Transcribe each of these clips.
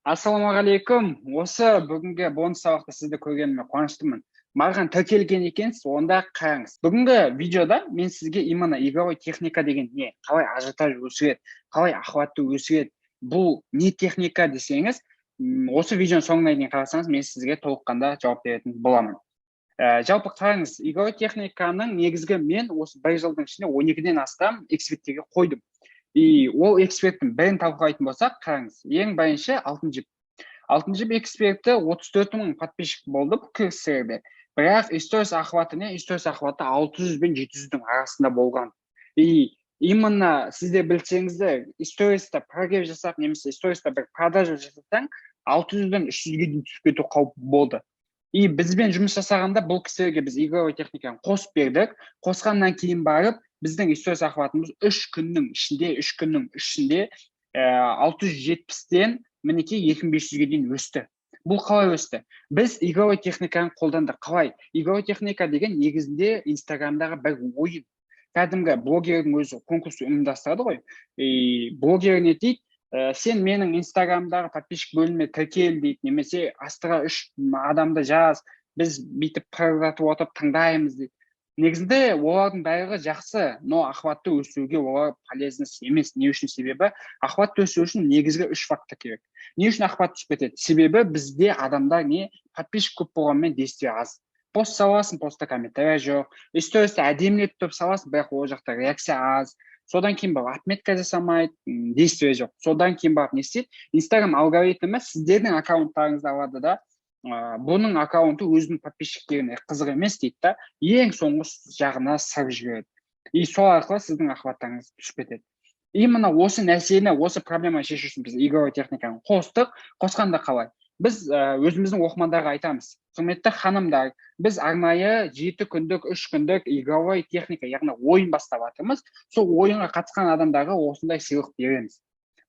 Ассалаумағалейкум. Осы бүгінгі бонус сабақта сізді көргеніме қуаныштымын. Маған тіркелген екенсіз, онда қараңыз. Бүгінгі видеода мен сізге именно игровой техника деген не, қалай ажиотаж өсіреді, қалай охватты өсіреді, бұл не техника десеңіз, осы видеоның соңына дейін қарасаңыз, мен сізге толыққанда жауап беретін боламын. Жалпы қараңыз, игровой техниканың негізгі мен осы бір жылдың ішінде 12-ден астам эксперттерге қойдым. И ол эксперттің бірін талқылайтын болсақ, қараңыз, ең бірінші алтын жіп. Алтын жіп эксперті 34 мың подписчик болды бұл кірістерде. Бірақ сторис охваты не? Сторис охваты 600 бен 700-дің арасында болған. И именно сізде білсеңіздер, сториста прогрев жасап, немесе сториста бір продажа жасасаң, 600-ден 300-ге дейін түсіп кету қаупі болды. И бізбен жұмыс жасағанда бұл кісілерге біз игровой техниканы қосып бердік. Қосқаннан кейін барып, біздің сторис охватымыз 3 күннің ішінде 670-тен мінекей 2500-ге дейін өсті. Бұл қалай өсті? Біз игровой техниканы қолдандық. Қалай? Игровой техника деген негізінде Инстаграмдағы бір ойын. Кәдімгі блогердің өзі конкурс ұйымдастырады ғой. Блогер не дейді? Сен менің Инстаграмдағы подписчик бөліме тіркел дейді, немесе астыға 3 адамды жаз, біз бүйтіп прорабтап отырып тыңдаймыз дейді. Негізінде олардың бәрі жақсы, но охватты өсіруге олар полезны емес. Не үшін? Себебі охватты өсіру үшін негізгі 3 фактор керек. Не үшін охват түсіп кетеді? Себебі бізде адамдар не подписчик көп болғанмен действие аз. Пост саласың, постта комментарий жоқ. Стористі әдемілетіп саласың, бірақ ол жақта реакция аз. Содан кейін барып отметка жасамайды, действие жоқ. Содан кейін барып не істейді? Инстаграм алгоритмі сіздердің аккаунттарыңызды алады да, бұның аккаунты өзінің подписчиктеріне қызық емес дейді да, ең соңғы жағына сырып жібереді. И сол арқылы сіздің охваттарыңыз түсіп кетеді. Именно осы нәрсені, осы проблеманы шешу үшін біз игровой техниканы қостық. Қосқанда қалай? Біз өзіміздің оқырмандарға айтамыз. Құрметті ханымдар, біз арнайы 7 күндік, 3 күндік игровой техника, яғни ойын бастап жатырмыз. Сол ойынға қатысқан адамдарға осындай сыйлық береміз.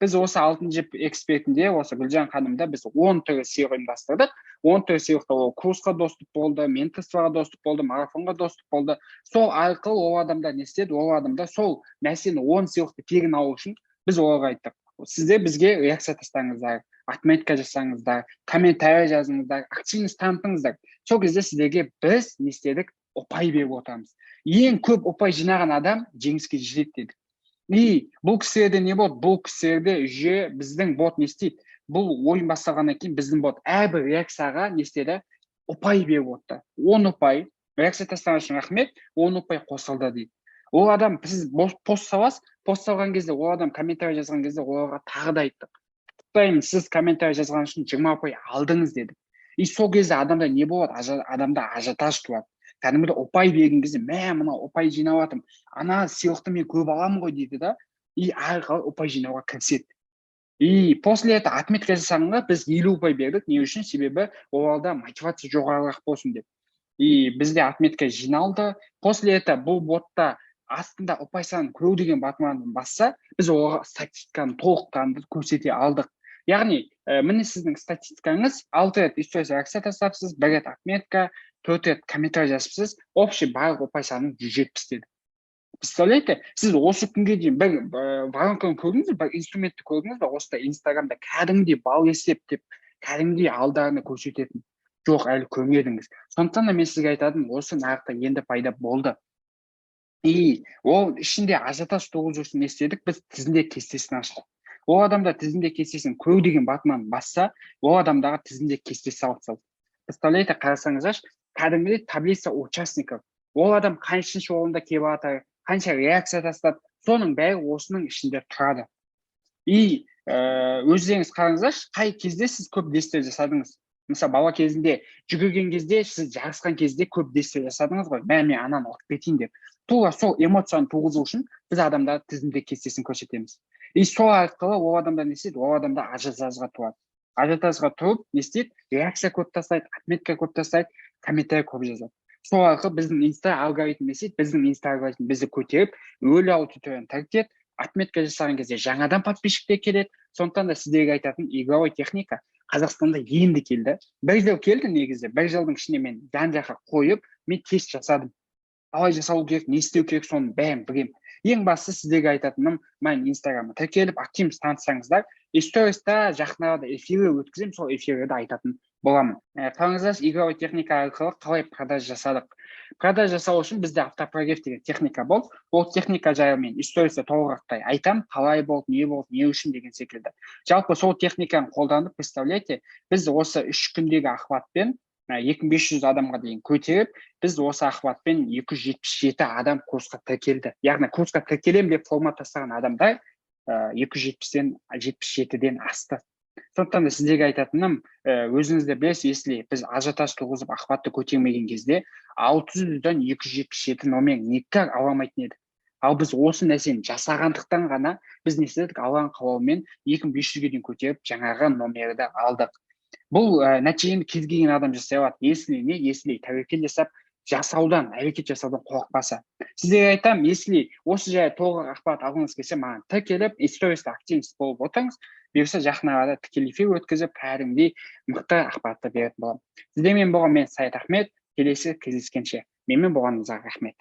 Біз осы алтын жіп экспертінде, осы Гүлжан ханымда біз 10 түрі сыйлық ұйымдастырдық. 10 түрі сыйлықта ол курсқа доступ болды, менторствоға доступ болды, марафонға доступ болды. Сол арқылы ол адамдар не істеді? Ол адамдар сол нәрсені 10 сыйлықты тегін алу үшін біз оларға айттық. Сіздер бізге реакция тастаңыздар, отметка жасаңыздар, комментарий жазыңыздар, активность танытыңыздар. Сол кезде сіздерге біз не істедік? Ұпай беріп отырамыз. Ең көп ұпай жинаған адам жеңіске жетеді дедік. И бұл кісілерде не болды? Бұл кісілерде жүйе біздің бот не істейді? Бұл ойын басталғаннан кейін біздің бот әрбір реакцияға не істеді? Ұпай беріп отты. 10 ұпай, реакция тастаған үшін рахмет, 10 ұпай қосылды дейді. Ол адам, сіз пост саласыз, пост салған кезде, ол адам комментарий жазған кезде, оларға тағы да айттық. Құттықтаймын, сіз комментарий жазған үшін 20 ұпай алдыңыз деді. И сол кезде адамда не болады? Адамда ажиотаж туады. Кәдімгідей ұпай берген кезде, мына ұпай жинап жатырмын, ана сыйлықты мен көп аламын ғой дейді да, и арқылы ұпай жинауға кіріседі. И после этого отметка жасағанға біз 50 ұпай бердік. Не үшін? Себебі оларда мотивация жоғарырақ болсын деп. И бізде отметка жиналды. После этого бұл ботта астында ұпай санын көру деген батманын басса, біз оларға статистиканы толыққанды көрсете алдық. Яғни, міне сіздің статистикаңыз 6 рет сторис реакция тастапсыз, 1 рет отметка, 4 рет комментарий жазыпсыз, общий барлық ұпай саны 170 деді. Представляете, сіз осы күнге дейін бір воронканы көрдіңіз, бір инструментті көрдіңіз, осы Инстаграмда кәдімгідей бал есептеп, кәдімгідей алдарына көрсететін жоқ, әлі көрмедіңіз. Сондықтан да мен сізге айтадым, осы нарықта енді пайда болды. И ол ішінде ажиотаж туғызу үшін не істедік? Біз тізімде кестесін аштық. Ол адамда тізімде кестесін көру деген батынан басса, ол адамдағы тізімде кестесі алып. Представляете, қарасаңыздар, кәдімгідей таблица участников. Ол адам қаншыншы орында келіп жатыр, қанша реакция тастады, соның бәрі осының ішінде тұрады. И өздеріңіз қараңыздар, қай кезде сіз көп действие жасадыңыз? Мысалы, бала кезінде жүгірген кезде, сіз жарысқан кезде көп действие жасадыңыз ғой, мен ананы ұтып кетейін деп. Тура сол эмоцияны туғызу үшін біз адамдар тізімде кестесін көрсетеміз. И сол арқылы ол адамдар не істейді? Ол адамда ажиотажға туады. Ажиотажға тұрып, не істейді? Реакция көп тастайды, отметка көп тастайды, комментарий көп жазады. Сол арқылы біздің инста алгоритм не істейді? Біздің инста алгоритм бізді көтеріп, өлі аудиторияны тәртеді, отметка жасаған кезде жаңадан подписчиктер келеді. Сондықтан да сіздерге айтатын игровой техника Қазақстанда енді келді. Бір жыл келді негізі. Бір жылдың ішінде мен жан-жаққа қойып, мен тест жасадым. Қалай жасау керек, не істеу керек, соның бәрін білемін. ең бастысы сіздерге айтатыным, мен инстаграмға тіркеліп активно танысаңыздар, сториста жақын арада эфирі өткіземін, сол эфирді айтатын боламын. Қараңыздар, игровой техника арқылы қалай продаж жасадық. Продаж жасау үшін бізде автопрогрев деген техника болды. Ол техника жайлы мен сториста толығырақтай айтамын, қалай болды, не үшін деген секілді. Жалпы сол техниканы қолданып, представляете, біз осы 3 күндегі охватпен 2500 адамға дейін көтеріп, біз осы охватпен 277 адам курсқа тіркелді. Яғни курсқа тіркелем деп формат тастаған адамдар 270-ден 77-ден асты. Сондықтан да сіздерге айтатыным, өзіңізде білесіз, если біз ажиотаж туғызып охватты көтермеген кезде 600-дан 277 номер никак ала алмайтын еді. Ал біз осы нәрсені жасағандықтан ғана біз не істедік, алған қалаумен 2500-ге дейін көтеріп, жаңағы номерді алдық. Бұл нәтижені кез келген адам жасай алады. Если тәуекел жасап, әрекет жасаудан қорықпаса. Сіздерге айтамын, если осы жай толық ақпарат алғыңыз келсе, маған тіркеліп, сториста активность болып отырыңыз, бұйырса жақын арада тікелей эфир өткізіп, кәдімгідей мықты ақпаратты беретін боламын. Сіздермен болған мен Саят Ахмет, келесі кездескенше. Менімен болғаныңызға рахмет.